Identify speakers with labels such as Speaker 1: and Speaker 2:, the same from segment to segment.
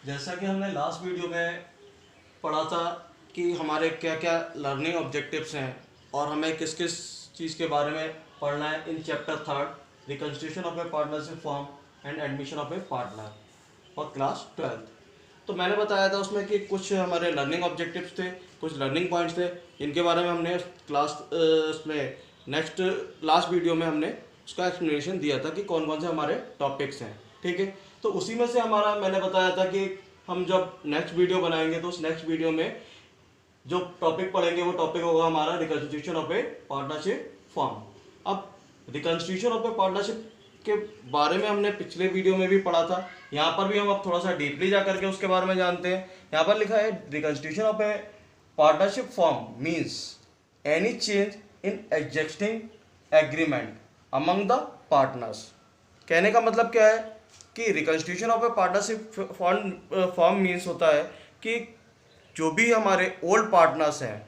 Speaker 1: जैसा कि हमने लास्ट वीडियो में पढ़ा था कि हमारे क्या क्या लर्निंग ऑब्जेक्टिव्स हैं और हमें किस किस चीज़ के बारे में पढ़ना है in chapter third reconstitution of a partnership form and admission of A partner for class 12th। तो मैंने बताया था उसमें कि कुछ हमारे लर्निंग ऑब्जेक्टिव्स थे, कुछ लर्निंग पॉइंट्स थे, इनके बारे में हमने क्लास उसमें नेक्स्ट लास्ट वीडियो में हमने उसका एक्सप्लेनेशन दिया था कि कौन कौन से हमारे टॉपिक्स हैं। ठीक है, तो उसी में से हमारा मैंने बताया था कि हम जब नेक्स्ट वीडियो बनाएंगे तो उस नेक्स्ट वीडियो में जो टॉपिक पढ़ेंगे वो टॉपिक होगा हमारा reconstitution of a partnership form. अब रिकन्स्टिट्यूशन ऑफ ए पार्टनरशिप के बारे में हमने पिछले वीडियो में भी पढ़ा था, यहाँ पर भी हम अब थोड़ा सा डीपली जा करके उसके बारे में जानते हैं। यहाँ पर लिखा है reconstitution of a partnership form means any change in existing agreement among the partners. कहने का मतलब क्या है कि reconstitution of a partnership form means होता है कि जो भी हमारे ओल्ड पार्टनर्स हैं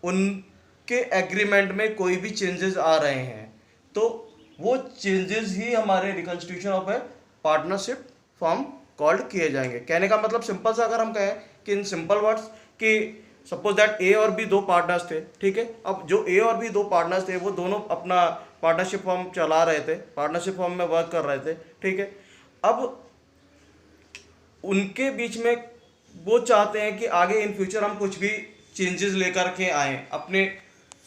Speaker 1: उनके एग्रीमेंट में कोई भी चेंजेस आ रहे हैं तो वो चेंजेस ही हमारे reconstitution of a partnership form called किए जाएंगे। कहने का मतलब सिंपल सा अगर हम कहें कि इन सिंपल वर्ड्स कि सपोज दैट ए और बी दो पार्टनर्स थे, ठीक है। अब जो ए और बी दो पार्टनर्स थे वो दोनों अपना पार्टनरशिप फॉर्म चला रहे थे, पार्टनरशिप फॉर्म में वर्क कर रहे थे, ठीक है। अब उनके बीच में वो चाहते हैं कि आगे इन फ्यूचर हम कुछ भी चेंजेस लेकर के आएँ अपने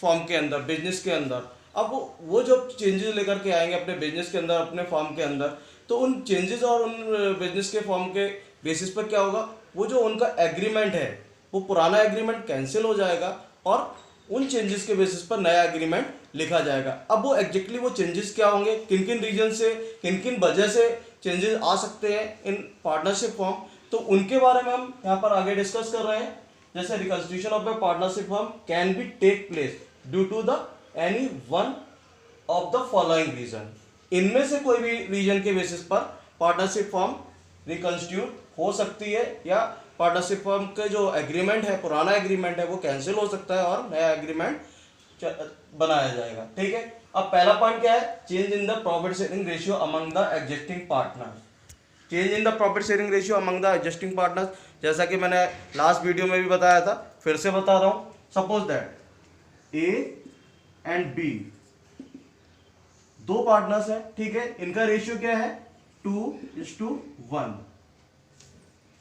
Speaker 1: फॉर्म के अंदर, बिजनेस के अंदर। अब वो जो चेंजेस लेकर के आएंगे अपने बिजनेस के अंदर, अपने फॉर्म के अंदर, तो उन चेंजेस और उन बिजनेस के फॉर्म के बेसिस पर क्या होगा, वो जो उनका एग्रीमेंट है वो पुराना एग्रीमेंट कैंसिल हो जाएगा और उन चेंजेस के बेसिस पर नया एग्रीमेंट लिखा जाएगा। अब वो एग्जैक्टली वो चेंजेस क्या होंगे, किन किन रीजन से, किन किन वजह से चेंजेस आ सकते हैं इन पार्टनरशिप फॉर्म, तो उनके बारे में हम यहाँ पर आगे डिस्कस कर रहे हैं। जैसे reconstitution of a partnership form can be take place due to the any one of the following reason. इनमें से कोई भी रीजन के बेसिस पर पार्टनरशिप फॉर्म रिकन्स्टिट्यूट हो सकती है या पार्टनरशिप फॉर्म के जो एग्रीमेंट है, पुराना एग्रीमेंट है, वो कैंसिल हो सकता है और नया एग्रीमेंट बनाया जाएगा। ठीक है, अब पहला पॉइंट क्या है, change in the profit sharing ratio among the existing partners. Change in the profit sharing ratio among the existing partners, जैसा कि मैंने लास्ट वीडियो में भी बताया था, फिर से बता रहा हूं। Suppose that A and B दो पार्टनर्स हैं, ठीक है। इनका रेशियो क्या है, 2:1,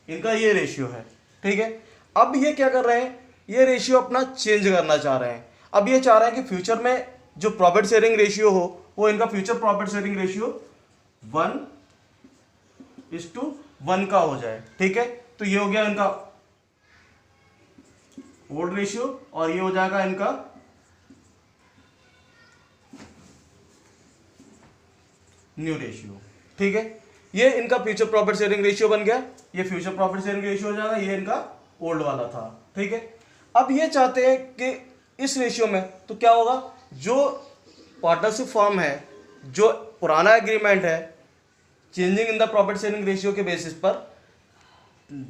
Speaker 1: इनका ये रेशियो है, ठीक है। अब ये क्या कर रहे हैं, ये रेशियो अपना चेंज करना चाह रहे हैं। अब ये चाह रहे हैं कि फ्यूचर में जो प्रॉफिट शेयरिंग रेशियो हो वो इनका फ्यूचर प्रॉफिट शेयरिंग रेशियो 1:1 का हो जाए, ठीक है। तो ये हो गया इनका ओल्ड रेशियो और ये हो जाएगा इनका न्यू रेशियो, ठीक है। ये इनका फ्यूचर प्रॉफिट शेयरिंग रेशियो बन गया, ये फ्यूचर प्रॉफिट शेयरिंग रेशियो हो जाएगा, ये इनका ओल्ड वाला था, ठीक है। अब ये चाहते हैं कि इस रेशियो में तो क्या होगा, जो पार्टनरशिप फॉर्म है, जो पुराना एग्रीमेंट है, changing in the profit sharing ratio के बेसिस पर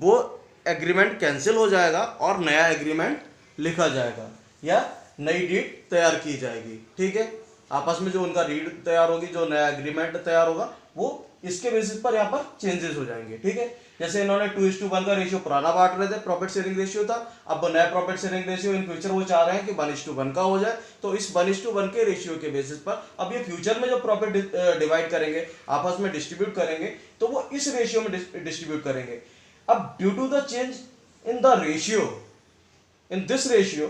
Speaker 1: वो एग्रीमेंट कैंसिल हो जाएगा और नया एग्रीमेंट लिखा जाएगा या नई डीड तैयार की जाएगी, ठीक है। आपस में जो उनका रीड तैयार होगी, जो नया एग्रीमेंट तैयार होगा, वो इसके बेसिस पर यहाँ पर चेंजेस हो जाएंगे, ठीक है। जैसे इन्होंने 2:1 का रेशियो पुराना बांट रहे थे, प्रॉफिट शेयरिंग रेशियो था, अब नया profit sharing ratio in future वो चाह रहे हैं कि 1:1 का हो जाए। तो इस 1:1 के रेशियो के बेसिस पर अब ये फ्यूचर में जो प्रॉफिट डिवाइड करेंगे, आपस में डिस्ट्रीब्यूट करेंगे, तो वो इस रेशियो में डिस्ट्रीब्यूट करेंगे। अब due to the change in the ratio, in this ratio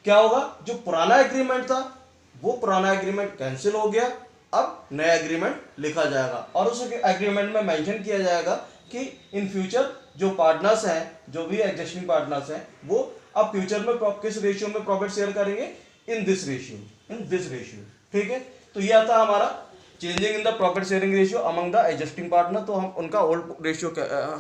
Speaker 1: क्या होगा, जो पुराना एग्रीमेंट था वो पुराना एग्रीमेंट कैंसिल हो गया, अब नया एग्रीमेंट लिखा जाएगा और उस एग्रीमेंट में मेंशन किया जाएगा कि इन फ्यूचर जो पार्टनर्स हैं, जो भी एग्जिस्टिंग पार्टनर्स हैं, वो अब फ्यूचर में किस रेशियो में प्रॉफिट शेयर करेंगे, इन दिस रेशियो, ठीक है। तो ये आता है हमारा changing in the profit sharing ratio among the existing partner. तो हम उनका ओल्ड रेशियो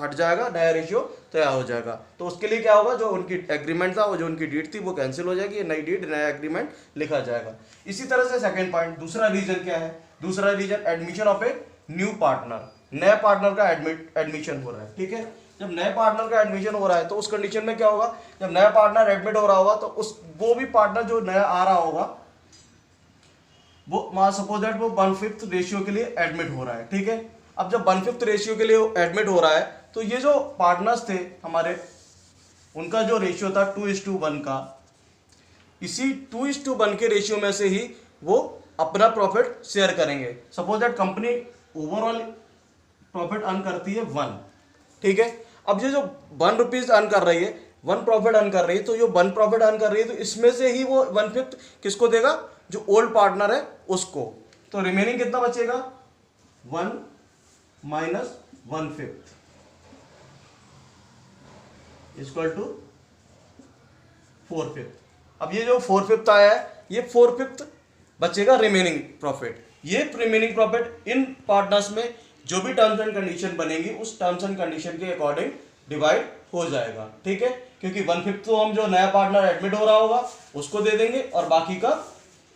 Speaker 1: हट जाएगा, नया रेशियो तैयार हो जाएगा। तो उसके लिए क्या होगा, जो उनकी एग्रीमेंट था, वो जो उनकी डीड थी वो कैंसिल हो जाएगी, नई डीड नया एग्रीमेंट लिखा जाएगा। इसी तरह से सेकंड पॉइंट, दूसरा रीजन क्या है, दूसरा reason admission of a new partner, नए पार्टनर का एडमिशन हो रहा है, ठीक है। जब नए पार्टनर का एडमिशन हो रहा है तो उस कंडीशन में क्या होगा, जब नया पार्टनर एडमिट हो रहा होगा तो वो भी पार्टनर जो नया आ रहा होगा वो मान सपोज दैट वो 1/5 रेशियो के लिए एडमिट हो रहा है, ठीक है। अब जब 1/5 रेशियो के लिए एडमिट हो रहा है तो ये जो पार्टनर्स थे हमारे, उनका जो रेशियो था 2:1 का, इसी 2:1 के रेशियो में से ही वो अपना प्रॉफिट शेयर करेंगे। Suppose that company overall profit earn करती है 1, ठीक है। अब ये जो 1 रुपीज अर्न कर रही है, 1 प्रॉफिट अर्न कर रही है, तो जो 1 प्रॉफिट अर्न कर रही है तो इसमें से ही वो 1/5 किसको देगा, जो ओल्ड पार्टनर है उसको। तो रिमेनिंग कितना बचेगा, 1 माइनस 1/5 इक्वल टू 4/5। अब ये जो 4/5 आया है, ये 4/5 बचेगा रिमेनिंग प्रॉफिट। ये रिमेनिंग प्रॉफिट इन पार्टनर्स में जो भी टर्म्स एंड कंडीशन बनेगी उस टर्म्स एंड कंडीशन के अकॉर्डिंग डिवाइड हो जाएगा, ठीक है। क्योंकि 1/5 तो हम जो नया पार्टनर एडमिट हो रहा होगा उसको दे देंगे और बाकी का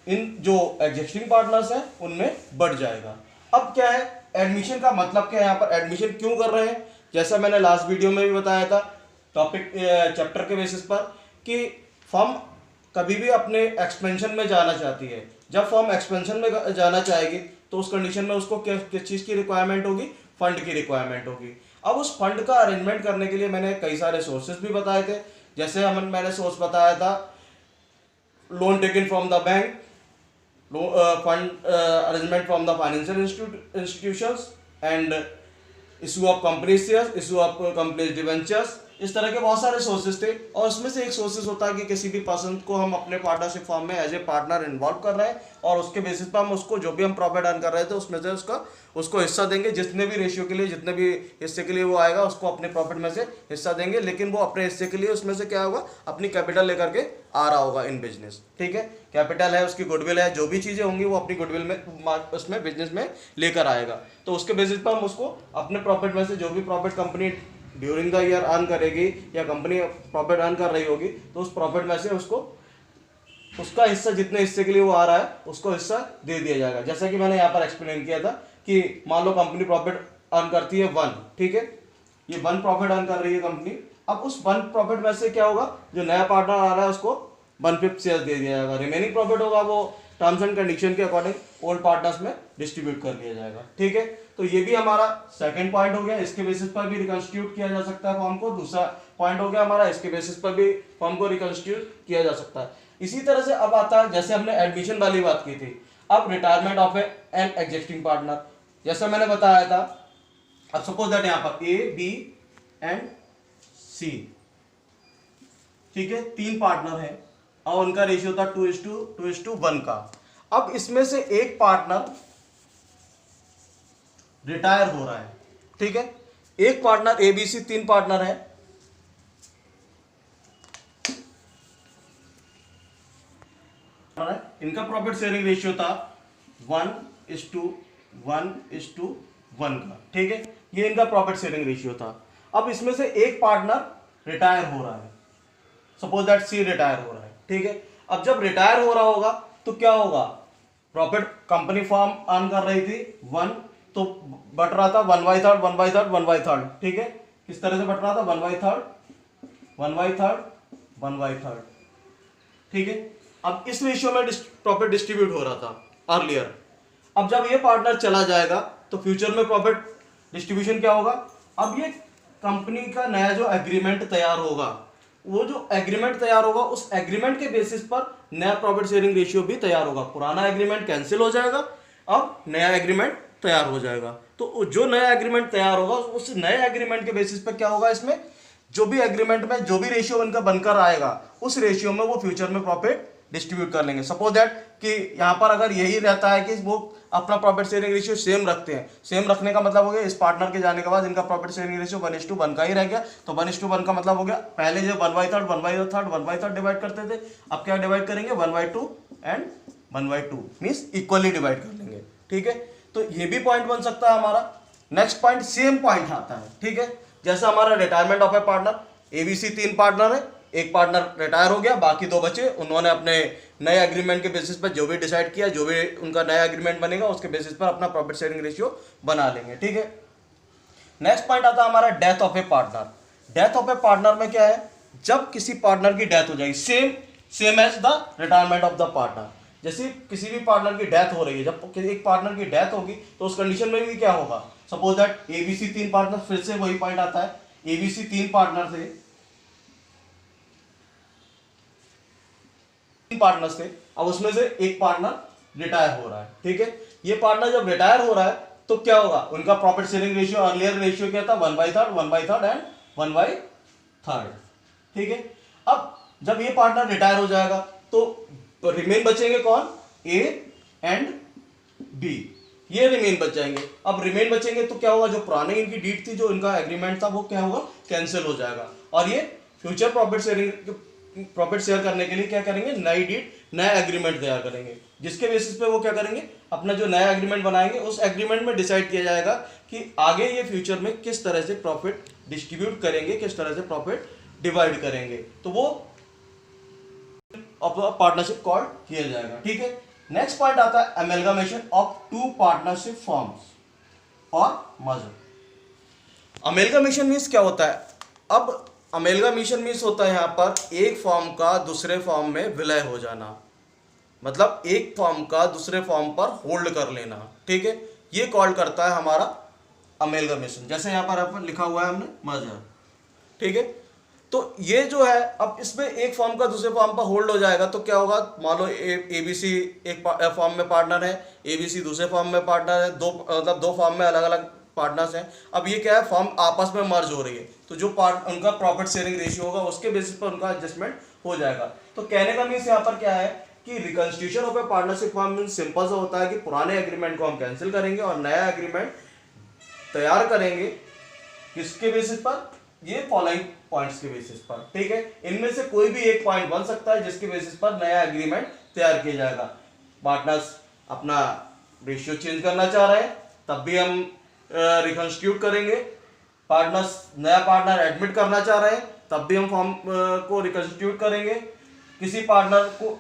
Speaker 1: इन जो एग्जिस्टिंग पार्टनर्स हैं उनमें बढ़ जाएगा। अब क्या है एडमिशन का मतलब, क्या है यहाँ पर एडमिशन क्यों कर रहे हैं, जैसा मैंने लास्ट वीडियो में भी बताया था टॉपिक चैप्टर के बेसिस पर, कि फर्म कभी भी अपने एक्सपेंशन में जाना चाहती है। जब फर्म एक्सपेंशन में जाना चाहेगी तो उस कंडीशन में उसको किस चीज़ की रिक्वायरमेंट होगी, फंड की रिक्वायरमेंट होगी। अब उस फंड का अरेंजमेंट करने के लिए मैंने कई सारे सोर्सेज भी बताए थे। जैसे मैंने सोर्स बताया था loan taken from the bank, fund arrangement from the financial institutions and issue of company shares, issue of company debentures, इस तरह के बहुत सारे सोर्सेज थे। और उसमें से एक सोर्सेज होता है कि किसी भी पर्सन को हम अपने पार्टनरशिप फॉर्म में एज ए पार्टनर इन्वॉल्व कर रहे हैं और उसके बेसिस पर हम उसको जो भी हम प्रॉफिट अर्न कर रहे थे उसमें से उसको हिस्सा देंगे, जितने भी रेशियो के लिए, जितने भी हिस्से के लिए वो आएगा उसको अपने प्रॉफिट में से हिस्सा देंगे। लेकिन वो अपने हिस्से के लिए उसमें से क्या होगा, अपनी कैपिटल लेकर के आ रहा होगा इन बिजनेस, ठीक है। कैपिटल है, उसकी गुडविल है, जो भी चीज़ें होंगी वो अपनी गुडविल में उसमें बिजनेस में लेकर आएगा। तो उसके बेसिस पर हम उसको अपने प्रॉफिट में से जो भी profit company during the year earn करेगी या कंपनी प्रॉफिट अर्न कर रही होगी तो उस प्रॉफिट में से उसको उसका हिस्सा, जितने हिस्से के लिए वो आ रहा है उसको हिस्सा दे दिया जाएगा। जैसा कि मैंने यहाँ पर एक्सप्लेन किया था कि मान लो कंपनी प्रॉफिट अर्न करती है 1, ठीक है, ये 1 प्रॉफिट अर्न कर रही है कंपनी। अब उस 1 प्रॉफिट में से क्या होगा, जो नया पार्टनर आ रहा है उसको 1/5 शेयर दे दिया जाएगा। रिमेनिंग प्रॉफिट होगा वो टर्म्स एंड कंडीशन के अकॉर्डिंग ओल्ड पार्टनर्स में डिस्ट्रीब्यूट कर लिया जाएगा, ठीक है। तो ये भी हमारा सेकंड पॉइंट हो गया, इसके बेसिस पर भी रिकंस्टिट्यूट किया जा सकता है फॉर्म को। दूसरा पॉइंट हो गया हमारा, इसके बेसिस पर भी फॉर्म को रिकंस्टिट्यूट किया जा सकता है। इसी तरह से अब आता है, जैसे हमने एडमिशन वाली बात की थी, अब retirement of an existing partner. जैसा मैंने बताया था, अब सपोज दैट यहाँ पर A, B एंड C, ठीक है, 3 पार्टनर है और उनका रेशियो था 2:1 का। अब इसमें से एक पार्टनर रिटायर हो रहा है, ठीक है। एक पार्टनर ABC, 3 पार्टनर है, इनका प्रॉफिट शेयरिंग रेशियो था 1:1 का, ठीक है। ये इनका प्रॉफिट शेयरिंग रेशियो था। अब इसमें से एक पार्टनर रिटायर हो रहा है, सपोज दैट C रिटायर हो रहा है, ठीक है। अब जब रिटायर हो रहा होगा तो क्या होगा, प्रॉफिट कंपनी फर्म अर्न कर रही थी 1, तो बट रहा था 1/3, 1/3, 1/3, ठीक है। किस तरह से बट रहा था, 1/3, 1/3, 1/3, ठीक है। अब इस रेशियो में प्रॉफिट डिस्ट्रीब्यूट हो रहा था अर्लियर। अब जब ये पार्टनर चला जाएगा तो फ्यूचर में प्रॉफिट डिस्ट्रीब्यूशन क्या होगा, अब ये कंपनी का नया जो एग्रीमेंट तैयार होगा, वो जो एग्रीमेंट तैयार होगा उस एग्रीमेंट के बेसिस पर नया प्रॉफिट शेयरिंग रेशियो भी तैयार होगा। पुराना एग्रीमेंट कैंसिल हो जाएगा, अब नया एग्रीमेंट तैयार हो जाएगा। तो जो नया एग्रीमेंट तैयार होगा उस नए एग्रीमेंट के बेसिस पर क्या होगा, इसमें जो भी एग्रीमेंट में जो भी रेशियो उनका बनकर आएगा उस रेशियो में वो फ्यूचर में प्रॉफिट डिस्ट्रीब्यूट कर लेंगे। सपोज दैट कि यहाँ पर अगर यही रहता है कि वो अपना प्रॉफिट शेयरिंग रेशियो सेम रखते हैं, सेम रखने का मतलब हो गया इस पार्टनर के जाने के बाद इनका प्रॉफिट शेयरिंग रेशियो 1:1 का ही रह गया। तो 1:1 का मतलब हो गया, पहले जो 1/3, 1/3, 1/3 डिवाइड करते थे, अब क्या डिवाइड करेंगे 1/2 एंड 1/2, मीन्स इक्वली डिवाइड कर लेंगे, ठीक है। तो ये भी पॉइंट बन सकता है हमारा। नेक्स्ट पॉइंट सेम पॉइंट आता है, ठीक है। जैसा हमारा retirement of A partner, ABC 3 partner है, एक पार्टनर रिटायर हो गया, बाकी 2 बचे, उन्होंने अपने नए एग्रीमेंट के बेसिस पर जो भी डिसाइड किया, जो भी उनका नया एग्रीमेंट बनेगा उसके बेसिस पर अपना प्रॉफिट शेयरिंग रेशियो बना लेंगे, ठीक है। नेक्स्ट पॉइंट आता है हमारा death of A partner. Death of A partner में क्या है, जब किसी पार्टनर की डेथ हो जाएगी, same as the retirement of the partner. जैसे किसी भी पार्टनर की डेथ हो रही है, जब एक पार्टनर की डेथ होगी तो उस कंडीशन में भी क्या होगा, सपोज दैट एबीसी 3 पार्टनर, फिर से वही पॉइंट आता है, एबीसी 3 पार्टनर थे, 3 पार्टनर्स थे, अब उसमें से एक पार्टनर रिटायर हो रहा है, ठीक है। ये पार्टनर जब रिटायर हो रहा है तो क्या होगा, उनका profit sharing ratio, earlier ratio क्या था, 1/3, 1/3 एंड 1/3, ठीक है। अब जब ये पार्टनर रिटायर हो जाएगा तो रिमेन बचेंगे कौन, ए एंड बी, ये रिमेन बच जाएंगे। अब रिमेन बचेंगे तो क्या होगा, जो पुराने इनकी डीड थी, जो इनका एग्रीमेंट था, वो क्या होगा, कैंसिल हो जाएगा, और ये फ्यूचर प्रॉफिट शेयर करने के लिए क्या करेंगे, नई डीड, नया एग्रीमेंट तैयार करेंगे, जिसके बेसिस पे वो क्या करेंगे, अपना जो नया एग्रीमेंट बनाएंगे, उस एग्रीमेंट में डिसाइड किया जाएगा कि आगे ये फ्यूचर में किस तरह से प्रॉफिट डिस्ट्रीब्यूट करेंगे, किस तरह से प्रॉफिट डिवाइड करेंगे, तो वो पार्टनरशिप कॉल किया जाएगा, ठीक है। नेक्स्ट पॉइंट आता है amalgamation of two partnership forms और मर्जर। अमेलगमेशन मीन्स क्या होता है, अब अमेलगमेशन मीन्स होता है यहाँ पर एक फॉर्म का दूसरे फॉर्म में विलय हो जाना, मतलब एक फॉर्म का दूसरे फॉर्म पर होल्ड कर लेना, ठीक है, ये कॉल करता है हमारा अमेलगमेशन। जैसे यहाँ पर लिखा हुआ है हमने मर्जर, ठीक है। तो ये जो है, अब इसमें एक फॉर्म का दूसरे फॉर्म पर होल्ड हो जाएगा तो क्या होगा, मान लो एबीसी एक फॉर्म में पार्टनर है, एबीसी दूसरे फॉर्म में पार्टनर है, मतलब दो फॉर्म में अलग अलग पार्टनर्स हैं। अब ये क्या है, फॉर्म आपस में मर्ज हो रही है, तो जो उनका प्रॉफिट शेयरिंग रेशियो होगा उसके बेसिस पर उनका एडजस्टमेंट हो जाएगा। तो कहने का मीन्स यहाँ पर क्या है कि reconstitution of a partnership form means simple सा होता है कि पुराने एग्रीमेंट को हम कैंसिल करेंगे और नया एग्रीमेंट तैयार करेंगे, किसके बेसिस पर, ये फॉलोइंग पॉइंट्स के बेसिस पर, ठीक है। इनमें से कोई भी एक पॉइंट बन सकता है जिसके बेसिस पर नया एग्रीमेंट तैयार किया जाएगा। पार्टनर्स अपना रेशियो चेंज करना चाह रहे हैं तब भी हम रिकंस्टिट्यूट करेंगे, पार्टनर्स नया पार्टनर एडमिट करना चाह रहे हैं तब भी हम फॉर्म को रिकंस्टिट्यूट करेंगे, किसी पार्टनर को,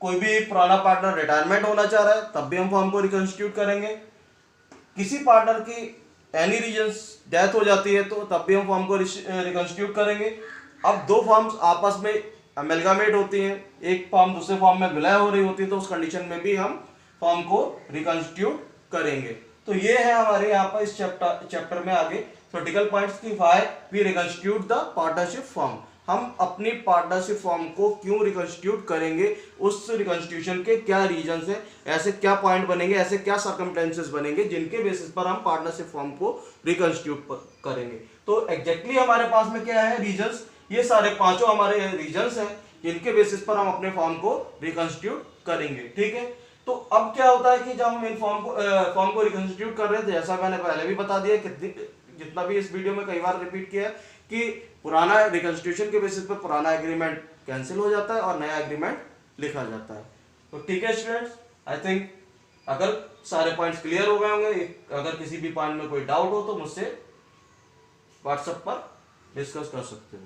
Speaker 1: कोई भी पुराना पार्टनर रिटायरमेंट होना चाह रहा है तब भी हम फॉर्म को रिकंस्टिट्यूट करेंगे, किसी पार्टनर की एनी रीजंस डेथ हो जाती है तो तब भी हम फॉर्म को रिकंस्टिट्यूट करेंगे। अब दो फॉर्म्स आपस में अमेलगामेट होती हैं, एक फॉर्म दूसरे फॉर्म में विलय हो रही होती है, तो उस कंडीशन में भी हम फॉर्म को रिकंस्टिट्यूट करेंगे। तो ये है हमारे यहाँ पर इस चैप्टर में आगे क्रिटिकल पॉइंट्स की why we reconstitute the partnership form, हम अपनी पार्टनरशिप फॉर्म को क्यों रिकंस्टिट्यूट करेंगे, उस रिकंस्टिट्यूशन के क्या रीजंस हैं, ऐसे क्या पॉइंट बनेंगे, ऐसे क्या सर्कमस्टेंसेस बनेंगे जिनके बेसिस पर हम पार्टनरशिप फॉर्म को रिकंस्टिट्यूट करेंगे। तो एग्जैक्टली हमारे पास में क्या है रीजंस, ये सारे पांचों हमारे रीजंस हैं जिनके बेसिस पर हम अपने फॉर्म को रिकंस्टिट्यूट करेंगे, ठीक है। तो अब क्या होता है कि जब हम इन फॉर्म को रिकंस्टिट्यूट कर रहे थे, जैसा मैंने पहले भी बता दिया, जितना भी इस वीडियो में कई बार रिपीट किया कि पुराना रिकंस्टिट्यूशन के बेसिस पर पुराना एग्रीमेंट कैंसिल हो जाता है और नया एग्रीमेंट लिखा जाता है। तो ठीक है स्टूडेंट्स, आई थिंक अगर सारे पॉइंट्स क्लियर हो गए होंगे, अगर किसी भी पॉइंट में कोई डाउट हो तो मुझसे व्हाट्सएप पर डिस्कस कर सकते हो।